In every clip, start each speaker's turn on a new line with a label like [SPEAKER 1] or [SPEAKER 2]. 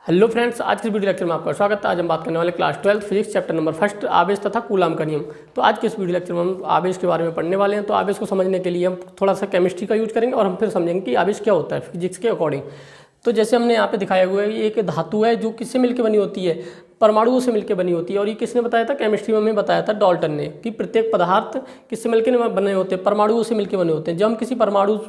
[SPEAKER 1] Hello friends, आज के video lecture में आपका स्वागत है। आज हम बात करने वाले क्लास 12 फिजिक्स चैप्टर नंबर 1 आवेश तथा कूलाम का नियम। तो आज के इस वीडियो लेक्चर में हम आवेश के बारे में पढ़ने वाले हैं। तो आवेश को समझने के लिए हम थोड़ा सा केमिस्ट्री का यूज करेंगे और हम फिर समझेंगे कि आवेश क्या होता है फिजिक्स के अकॉर्डिंग। तो जैसे हमने यहाँ पे दिखाया हुआ है, ये एक धातु है जो किससे मिलकर बनी होती है, परमाणुओं से मिलकर बनी होती है। और ये किसने बताया था, केमिस्ट्री में हमें बताया था डाल्टन ने, कि प्रत्येक पदार्थ किससे मिलकर बने होते हैं, परमाणुओं से मिलकर बने होते हैं। जब हम किसी परमाणु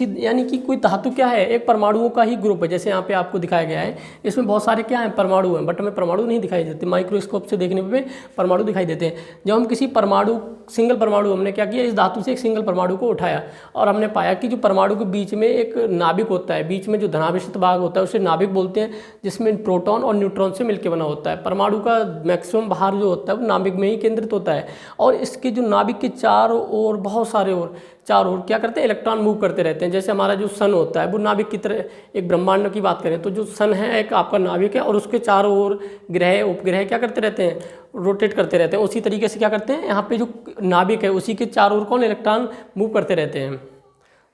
[SPEAKER 1] यानी कि कोई धातु क्या है, एक परमाणुओं का ही ग्रुप है। जैसे यहाँ पे आपको दिखाया गया है, इसमें बहुत सारे क्या हैं, परमाणु हैं, बट हमें परमाणु नहीं दिखाई देते। माइक्रोस्कोप से देखने पे परमाणु दिखाई देते हैं। जब हम किसी परमाणु सिंगल परमाणु, हमने क्या किया, इस धातु से एक सिंगल परमाणु को उठाया और हमने पाया कि जो परमाणु के बीच में एक नाभिक होता है, बीच में जो धनावेशित भाग होता है उसे नाभिक बोलते हैं, जिसमें प्रोटॉन और न्यूट्रॉन से मिलकर बना होता है। परमाणु का मैक्सिमम भार जो होता है वो नाभिक में ही केंद्रित होता है। और इसके जो नाभिक के चारों ओर बहुत सारे चारों ओर क्या करते हैं, इलेक्ट्रॉन मूव करते रहते हैं। जैसे हमारा जो सन होता है वो नाभिक की तरह, एक ब्रह्मांड की बात करें तो जो सन है एक आपका नाभिक है और उसके चारों ओर ग्रह उपग्रह क्या करते रहते हैं, रोटेट करते रहते हैं। उसी तरीके से क्या करते हैं, यहाँ पे जो नाभिक है उसी के चारों ओर कौन, इलेक्ट्रॉन मूव करते रहते हैं।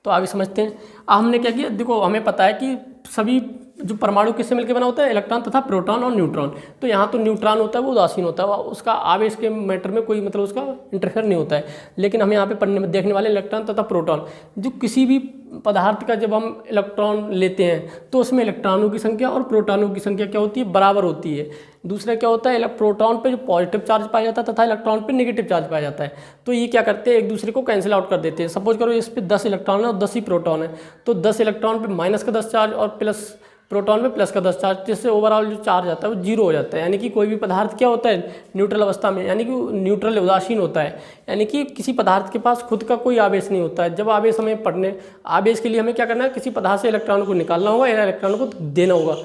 [SPEAKER 1] तो आगे समझते हैं। हमने क्या किया, देखो हमें पता है कि सभी जो परमाणु किससे मिलकर बना होता है, इलेक्ट्रॉन तथा प्रोटॉन और न्यूट्रॉन। तो यहाँ तो न्यूट्रॉन होता है वो उदासीन होता है, उसका आवेश के मैटर में कोई मतलब उसका इंटरफेयर नहीं होता है। लेकिन हम यहाँ पे पढ़ने में देखने वाले इलेक्ट्रॉन तथा प्रोटॉन, जो किसी भी पदार्थ का जब हम इलेक्ट्रॉन लेते हैं तो उसमें इलेक्ट्रॉनों की संख्या और प्रोटॉनों की संख्या क्या होती है, बराबर होती है। दूसरा क्या होता है, प्रोटॉन पे जो पॉजिटिव चार्ज पाया जाता है तथा इलेक्ट्रॉन पे नेगेटिव चार्ज पाया जाता है। तो ये क्या करते हैं, एक दूसरे को कैंसिल आउट कर देते हैं। सपोज करो इस पे 10 इलेक्ट्रॉन है और 10 ही प्रोटॉन है, तो 10 इलेक्ट्रॉन पे माइनस का 10 चार्ज और प्लस प्रोटॉन में प्लस का 10 चार्ज, जिससे ओवरऑल जो चार्ज आता है वो जीरो हो जाता है। यानी कि कोई भी पदार्थ क्या होता है, न्यूट्रल अवस्था में, यानी कि न्यूट्रल उदासीन होता है। यानी कि किसी पदार्थ के पास खुद का कोई आवेश नहीं होता है। जब आवेश हमें पढ़ने, आवेश के लिए हमें क्या करना है, किसी पदार्थ से इलेक्ट्रॉन को निकालना होगा या इलेक्ट्रॉन को देना होगा।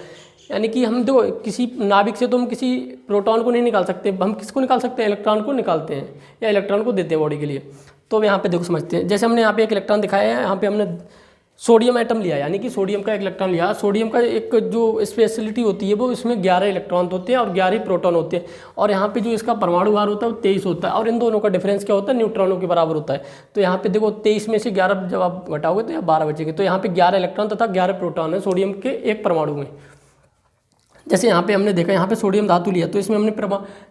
[SPEAKER 1] यानी कि हम देखो किसी नाभिक से तो हम किसी प्रोटॉन को नहीं निकाल सकते, हम किसको निकाल सकते हैं, इलेक्ट्रॉन को निकालते हैं या इलेक्ट्रॉन को देते हैं बॉडी के लिए। तो यहाँ पे देखो समझते हैं। जैसे हमने यहाँ पे एक इलेक्ट्रॉन दिखाया है, यहाँ पे हमने सोडियम एटम लिया, यानी कि सोडियम का एक इलेक्ट्रॉन लिया। सोडियम का एक जो स्पेशलिटी होती है वो इसमें 11 इलेक्ट्रॉन होते हैं और 11 प्रोटॉन होते हैं। और यहाँ पे जो इसका परमाणु भार होता है वो 23 होता है। और इन दोनों का डिफरेंस क्या होता है, न्यूट्रॉनों के बराबर होता है। तो यहाँ पे देखो 23 में से 11 जब आप घटाओगे तो यहाँ 12 बचेंगे। तो यहाँ पे 11 इलेक्ट्रॉन तथा 11 प्रोटॉन है सोडियम के एक परमाणु में। जैसे यहाँ पे हमने देखा, यहाँ पे सोडियम धातु लिया तो इसमें हमने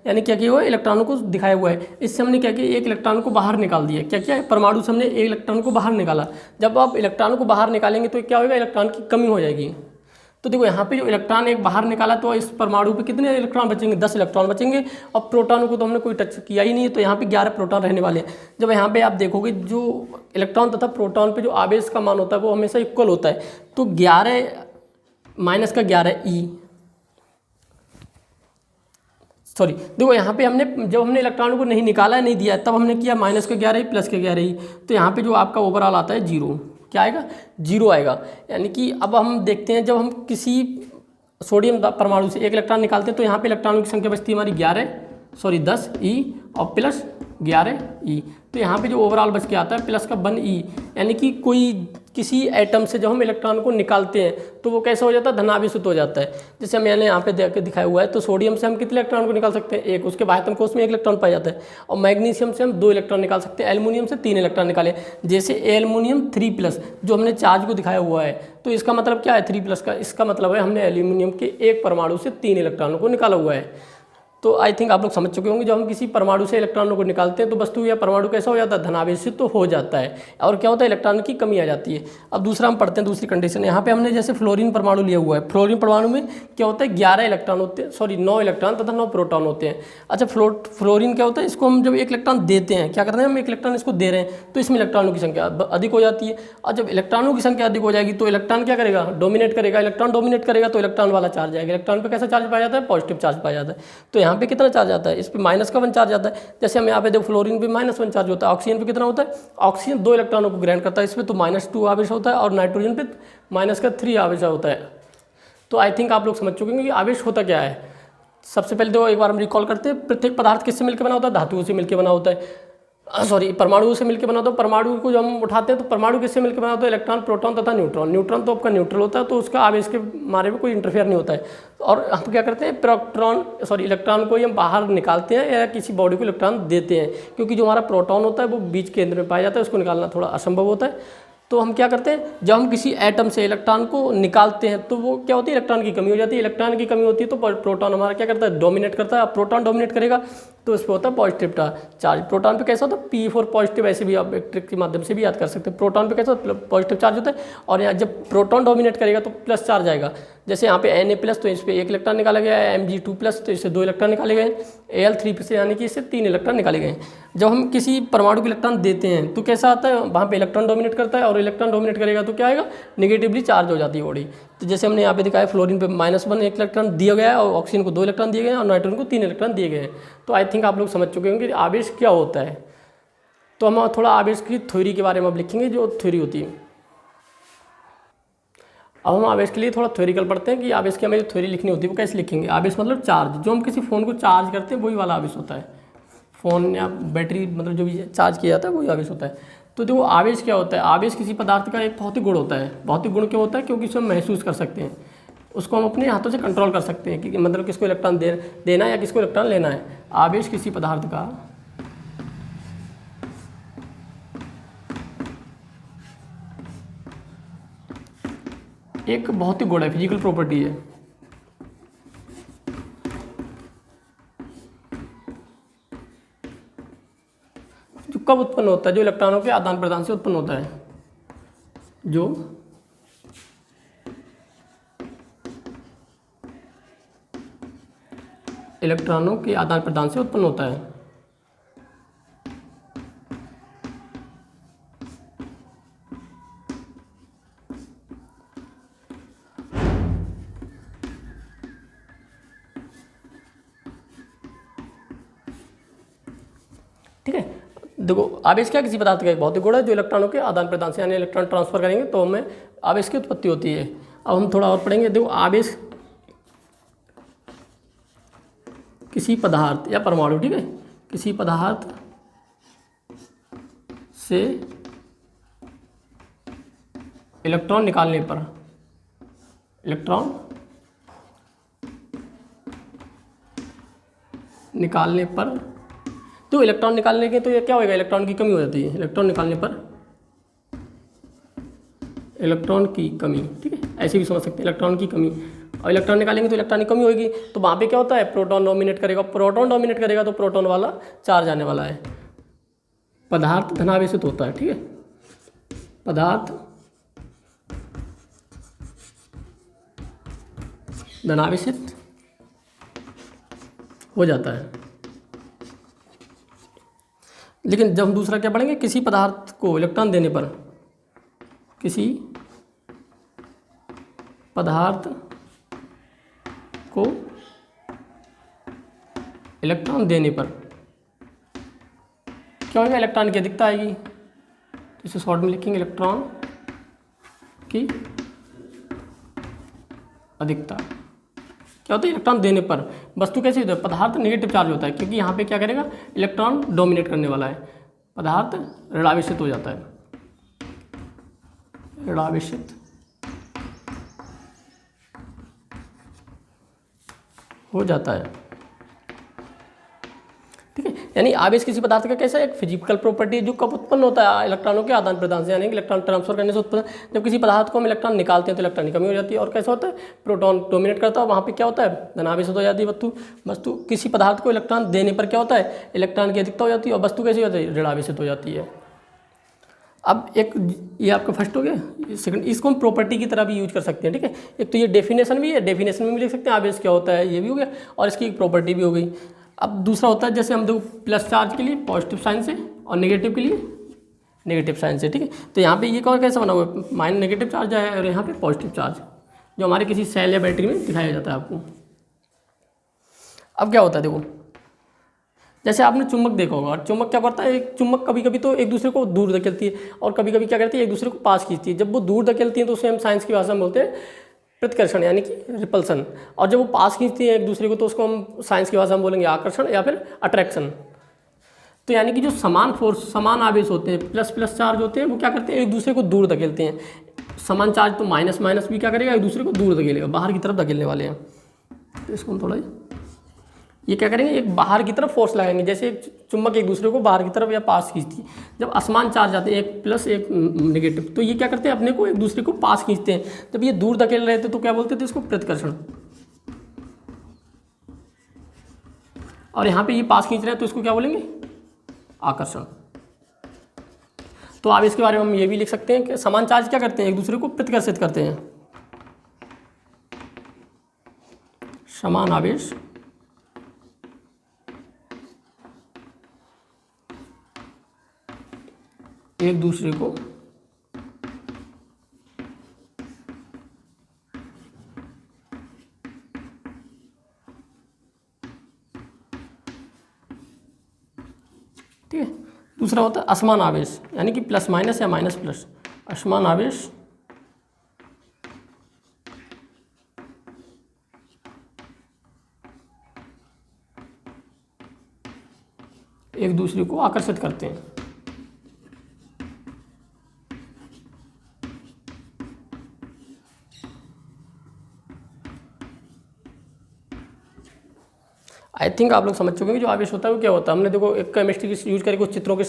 [SPEAKER 1] यानी क्या किया हुआ है, इलेक्ट्रॉनों को दिखाया हुआ है। इससे हमने क्या किया, एक इलेक्ट्रॉन को बाहर निकाल दिया। क्या किया, परमाणु से हमने एक इलेक्ट्रॉन को बाहर निकाला। जब आप इलेक्ट्रॉन को बाहर निकालेंगे तो क्या होगा, इलेक्ट्रॉन की कमी हो जाएगी। तो देखो यहाँ पे जो इलेक्ट्रॉन एक बाहर निकाला तो इस परमाणु पे कितने इलेक्ट्रॉन बचेंगे, 10 इलेक्ट्रॉन बचेंगे। और प्रोटॉन को तो हमने कोई टच किया ही नहीं है, तो यहाँ पे 11 प्रोटॉन रहने वाले हैं। जब यहाँ पे आप देखोगे जो इलेक्ट्रॉन तथा प्रोटॉन पे जो आवेश का मान होता है वो हमेशा इक्वल होता है। तो 11 माइनस का 11 ई, सॉरी देखो यहाँ पे जब हमने इलेक्ट्रॉन को नहीं निकाला, नहीं दिया, तब हमने किया माइनस के 11 प्लस के 11। तो यहाँ पे जो आपका ओवरऑल आता है जीरो, क्या आएगा, जीरो आएगा। यानी कि अब हम देखते हैं, जब हम किसी सोडियम परमाणु से एक इलेक्ट्रॉन निकालते हैं तो यहाँ पे इलेक्ट्रॉनों की संख्या बचती है हमारी 10 ई और प्लस 11 ई। तो यहाँ पे जो ओवरऑल बच के आता है प्लस का 1 ई। यानी कि किसी एटम से जब हम इलेक्ट्रॉन को निकालते हैं तो वो कैसा हो जाता है, धनावेशित हो जाता है। जैसे मैंने यहाँ पे देख के दिखाया हुआ है, तो सोडियम से हम कितने इलेक्ट्रॉन को निकाल सकते हैं, एक, उसके बाह्यतम कोश में 1 इलेक्ट्रॉन पाया जाता है। और मैग्नीशियम से हम 2 इलेक्ट्रॉन निकाल सकते हैं, एल्युमिनियम से 3 इलेक्ट्रॉन निकाले। जैसे एल्युमिनियम 3+ जो हमने चार्ज को दिखाया हुआ है, तो इसका मतलब क्या है 3+ का, इसका मतलब है हमने एल्युमिनियम के एक परमाणु से 3 इलेक्ट्रॉनों को निकाला हुआ है। तो आई थिंक आप लोग समझ चुके होंगे, जब हम किसी परमाणु से इलेक्ट्रॉनों को निकालते हैं तो वस्तु या परमाणु कैसा हो जाता है, धनावेशित तो हो जाता है। और क्या होता है, इलेक्ट्रॉन की कमी आ जाती है। अब दूसरा हम पढ़ते हैं, दूसरी कंडीशन। यहाँ पे हमने जैसे फ्लोरीन परमाणु लिया हुआ है। फ्लोरीन परमाणु में क्या होता है, 11 इलेक्ट्रॉन होते हैं, 9 इलेक्ट्रॉन तथा 9 प्रोटॉन होते हैं। अच्छा, फ्लोरीन क्या होता है, इसको हम जब 1 इलेक्ट्रॉन देते हैं, क्या करते हैं, हम 1 इलेक्ट्रॉन इसको दे रहे हैं तो इसमें इलेक्ट्रॉनों की संख्या अधिक हो जाती है। और जब इलेक्ट्रॉनों की संख्या अधिक हो जाएगी तो इलेक्ट्रॉन क्या करेगा, डोमिनेट करेगा। इलेक्ट्रॉन डोमिनेट करेगा तो इलेक्ट्रॉन वाला चार्ज आएगा। इलेक्ट्रॉन पर कैसा चार्ज पाया जाता है, पॉजिटिव चार्ज पाया जाता है। तो यहाँ पे कितना चार्ज आता है, इस पे माइनस का 1 चार्ज आता है। जैसे हम यहाँ पे देखो फ्लोरीन पे -1 चार्ज होता है। ऑक्सीजन पे कितना होता है, ऑक्सीजन 2 इलेक्ट्रॉनों को ग्रहण करता है, इस पे तो -2 आवेश होता है। और नाइट्रोजन पे -3 आवेश होता है। तो आई थिंक आप लोग समझ चुके हैं कि आवेश होता क्या है। सबसे पहले तो एक बार हम रिकॉल करते हैं, प्रत्येक पदार्थ किससे मिलकर बना होता है, धातुओं से मिलकर बना होता है, परमाणुओं से मिलकर बना होता है। परमाणु को जब हम उठाते हैं तो परमाणु किससे मिलकर बना होता है, इलेक्ट्रॉन, प्रोटॉन तथा न्यूट्रॉन। न्यूट्रॉन तो आपका न्यूट्रल होता है, तो उसका आवेश के मारे में कोई इंटरफेयर नहीं होता है। और हम क्या करते हैं, इलेक्ट्रॉन को ही हम बाहर निकालते हैं या किसी बॉडी को इलेक्ट्रॉन देते हैं, क्योंकि जो हमारा प्रोटॉन होता है वो बीच केंद्र में पाया जाता है, उसको निकालना थोड़ा असंभव होता है। तो हम क्या करते हैं, जब हम किसी एटम से इलेक्ट्रॉन को निकालते हैं तो वो क्या होती है, इलेक्ट्रॉन की कमी हो जाती है। इलेक्ट्रॉन की कमी होती है तो प्रोटॉन हमारा क्या करता है, डोमिनेट करता है। अब प्रोटॉन डोमिनेट करेगा तो इस पर होता है पॉजिटिव चार्ज। प्रोटॉन पे कैसा होता है, P4 पॉजिटिव, ऐसे भी आप एक ट्रिक के माध्यम से भी याद कर सकते हैं। प्रोटॉन पे कैसा पॉजिटिव चार्ज होता है, और यहाँ जब प्रोटॉन डोमिनेट करेगा तो प्लस चार्ज आएगा। जैसे यहाँ पे Na+, तो इस पर 1 इलेक्ट्रॉन निकाला गया है, Mg2+, तो इससे 2 इलेक्ट्रॉन निकाले गए, Al3 से यानी कि इससे 3 इलेक्ट्रॉन निकाले गए। जब हम किसी परमाणु को इलेक्ट्रॉन देते हैं तो कैसा आता है, वहाँ पे इलेक्ट्रॉन डोमिनेट करता है, और इलेक्ट्रॉन डोमिनेट करेगा तो क्या आएगा, नेगेटिवली चार्ज हो जाती है बॉडी। तो जैसे हमने यहाँ पे दिखाया, फ्लोरीन पे -1 एक इलेक्ट्रॉन दिया गया है, और ऑक्सीजन को 2 इलेक्ट्रॉन दिए गए हैं, और नाइट्रोजन को 3 इलेक्ट्रॉन दिए गए हैं। तो आई थिंक आप लोग समझ चुके होंगे कि आवेश क्या होता है। तो हम थोड़ा आवेश की थ्योरी के बारे में अब लिखेंगे, जो थ्योरी होती है। अब हम आवेश के लिए थोड़ा थ्योरिकल पढ़ते हैं कि आवेश की हमें जो थ्योरी लिखनी होती है वो कैसे लिखेंगे। आवेश मतलब चार्ज, जो हम किसी फ़ोन को चार्ज करते हैं वही वाला आवेश होता है। फ़ोन या बैटरी मतलब जो भी चार्ज किया जाता है वही आवेश होता है। तो देखो आवेश क्या होता है, आवेश किसी पदार्थ का एक भौतिक गुण होता है। भौतिक गुण क्यों होता है, क्योंकि उसे हम महसूस कर सकते हैं, उसको हम अपने हाथों से कंट्रोल कर सकते हैं कि मतलब किसको इलेक्ट्रॉन देना है या किसको इलेक्ट्रॉन लेना है। आवेश किसी पदार्थ का एक भौतिक गुण है, फिजिकल प्रॉपर्टी है। जो कब उत्पन्न होता है, जो इलेक्ट्रॉनों के आदान प्रदान से उत्पन्न होता है, जो इलेक्ट्रॉनों के आदान प्रदान से उत्पन्न होता है। ठीक है, देखो आवेश क्या, किसी पदार्थ का एक भौतिक गुण है जो इलेक्ट्रॉनों के आदान प्रदान से, यानी इलेक्ट्रॉन ट्रांसफर करेंगे तो हमें आवेश की उत्पत्ति होती है। अब हम थोड़ा और पढ़ेंगे। देखो आवेश किसी पदार्थ या परमाणु, ठीक है, किसी पदार्थ से इलेक्ट्रॉन निकालने पर, इलेक्ट्रॉन निकालने पर, तो इलेक्ट्रॉन निकालने के तो ये क्या होएगा, इलेक्ट्रॉन की कमी हो जाती है। इलेक्ट्रॉन निकालने पर इलेक्ट्रॉन की कमी, ठीक है, ऐसे भी समझ सकते हैं, इलेक्ट्रॉन की कमी। और इलेक्ट्रॉन निकालेंगे तो इलेक्ट्रॉन की कमी होगी, तो वहाँ पे क्या होता है, प्रोटॉन डोमिनेट करेगा। प्रोटॉन डोमिनेट करेगा तो प्रोटॉन वाला चार्ज आने वाला है। पदार्थ धनावेशित होता है, ठीक है, पदार्थ धनावेशित हो जाता है। लेकिन जब हम दूसरा क्या पढ़ेंगे, किसी पदार्थ को इलेक्ट्रॉन देने पर, किसी पदार्थ को इलेक्ट्रॉन देने पर क्या होगा, इलेक्ट्रॉन की अधिकता आएगी। तो इसे शॉर्ट में लिखेंगे, इलेक्ट्रॉन की अधिकता। क्या होता है, इलेक्ट्रॉन देने पर वस्तु कैसे होता है, पदार्थ नेगेटिव चार्ज होता है, क्योंकि यहाँ पे क्या करेगा, इलेक्ट्रॉन डोमिनेट करने वाला है, पदार्थ ऋणावेशित हो जाता है, ऋणावेशित हो जाता है। ठीक है, यानी आवेश किसी पदार्थ का कैसा एक फिजिकल प्रॉपर्टी है जो कब उत्पन्न होता है, इलेक्ट्रॉनों के आदान प्रदान से, यानी इलेक्ट्रॉन ट्रांसफर करने से उत्पन्न। जब किसी पदार्थ को हम इलेक्ट्रॉन निकालते हैं तो इलेक्ट्रॉन की कमी हो जाती है, और कैसा होता है, प्रोटॉन डोमिनेट करता है, वहाँ पे क्या होता है, धनावेशित हो जाती है वस्तु। किसी पदार्थ को इलेक्ट्रॉन देने पर क्या होता है, इलेक्ट्रॉन की अधिकता हो जाती है, और वस्तु कैसी होती है, ऋणावेशित हो जाती है। अब एक ये आपका फर्स्ट हो गया। सेकंड, इसको हम प्रॉपर्टी की तरह भी यूज कर सकते हैं, ठीक है। एक तो ये डेफिनेशन भी है, डेफिनेशन में भी लिख सकते हैं आवेश क्या होता है, ये भी हो गया, और इसकी एक प्रॉपर्टी भी हो गई। अब दूसरा होता है, जैसे हम देखो प्लस चार्ज के लिए पॉजिटिव साइन से, और नेगेटिव के लिए नेगेटिव साइन से, ठीक है। तो यहाँ पे ये कौन कैसा बना हुआ है, माइनस नेगेटिव चार्ज है, और यहाँ पे पॉजिटिव चार्ज, जो हमारे किसी सेल या बैटरी में दिखाया जाता है आपको। अब क्या होता है, देखो जैसे आपने चुंबक देखा होगा, और चुंबक क्या करता है, एक चुंबक कभी कभी तो एक दूसरे को दूर धकेलती है, और कभी कभी क्या करती है, एक दूसरे को पास खींचती है। जब वो दूर धकेलती है तो उसे हम साइंस की भाषा में बोलते हैं प्रतिकर्षण, यानी कि रिपल्सन। और जब वो पास खींचती है एक दूसरे को तो उसको हम साइंस की भाषा में बोलेंगे आकर्षण या फिर अट्रैक्शन। तो यानी कि जो समान फोर्स, समान आवेश होते हैं, प्लस प्लस चार्ज होते हैं, वो क्या करते हैं, एक दूसरे को दूर धकेलते हैं। समान चार्ज तो माइनस माइनस भी क्या करेगा, एक दूसरे को दूर धकेलेगा, बाहर की तरफ धकेलने वाले हैं। तो इसको हम थोड़ा ये क्या करेंगे, एक बाहर की तरफ फोर्स लगाएंगे, जैसे एक चुंबक एक दूसरे को बाहर की तरफ या पास खींचती है। जब असमान चार्ज आते हैं, एक प्लस एक नेगेटिव, तो ये क्या करते हैं, अपने को एक दूसरे को पास खींचते हैं। जब ये दूर धकेल रहे थे तो क्या बोलते थे इसको, प्रतिकर्षण। और यहाँ पे ये पास खींच रहे हैं तो इसको क्या बोलेंगे, आकर्षण। तो आप इसके बारे में हम ये भी लिख सकते हैं कि समान चार्ज क्या करते हैं, एक दूसरे को प्रतिकर्षित करते हैं। समान आवेश एक दूसरे को ठीक है। दूसरा होता है असमान आवेश, यानी कि प्लस माइनस या माइनस प्लस। असमान आवेश एक दूसरे को आकर्षित करते हैं। आई थिंक आप लोग समझ चुके हैं कि जो आवेश होता है वो क्या होता है। हमने देखो एक केमिस्ट्री की यूज करके कुछ चित्रों के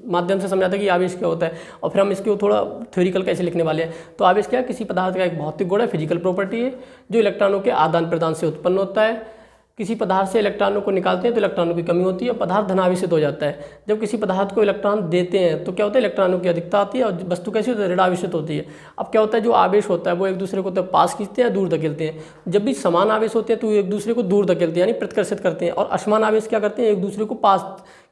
[SPEAKER 1] माध्यम से समझा था कि आवेश क्या होता है, और फिर हम इसको थोड़ा थ्योरिकल कैसे लिखने वाले हैं। तो आवेश क्या है, किसी पदार्थ का एक भौतिक गुण है, फिजिकल प्रॉपर्टी है, जो इलेक्ट्रॉनों के आदान प्रदान से उत्पन्न होता है। किसी पदार्थ से इलेक्ट्रॉनों को निकालते हैं तो इलेक्ट्रॉनों की कमी होती है, पदार्थ धनावेशित हो जाता है। जब किसी पदार्थ को इलेक्ट्रॉन देते हैं तो क्या होता है, इलेक्ट्रॉनों की अधिकता आती है और वस्तु कैसी होती है, ऋणावेशित होती है। अब क्या होता है, जो आवेश होता है वो एक दूसरे को तो पास खींचते हैं या दूर धकेलते हैं। जब भी समान आवेश होते हैं तो एक दूसरे को दूर धकेलते हैं, यानी प्रतिकर्षित करते हैं। और असमान आवेश क्या करते हैं, एक दूसरे को पास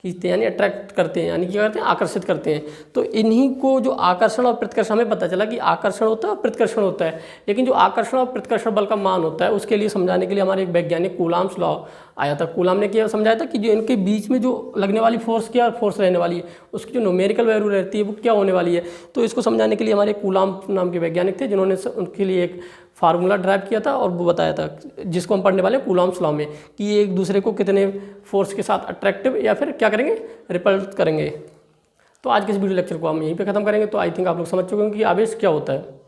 [SPEAKER 1] खींचते हैं, यानी अट्रैक्ट करते हैं, यानी क्या करते हैं, आकर्षित करते हैं। तो इन्हीं को जो आकर्षण और प्रतिकर्षण, हमें पता चला कि आकर्षण होता है और प्रतिकर्षण होता है, लेकिन जो आकर्षण और प्रतिकर्षण बल का मान होता है उसके लिए समझाने के लिए हमारे एक वैज्ञानिक कूलाम्स लॉ आया था। कूलाम ने क्या समझाया था कि जो इनके बीच में जो लगने वाली फोर्स क्या फोर्स रहने वाली है, उसकी जो न्यूमेरिकल वैल्यू रहती है वो क्या होने वाली है। तो इसको समझाने के लिए हमारे कूलाम नाम के वैज्ञानिक थे, जिन्होंने उनके लिए एक फार्मूला ड्राइव किया था और वो बताया था, जिसको हम पढ़ने वाले हैं कूलाम्स लॉ में, कि ये एक दूसरे को कितने फोर्स के साथ अट्रैक्टिव या फिर क्या करेंगे, रिपल करेंगे। तो आज के इस वीडियो लेक्चर को हम यहीं पे ख़त्म करेंगे। तो आई थिंक आप लोग समझ चुके हैं कि आवेश क्या होता है।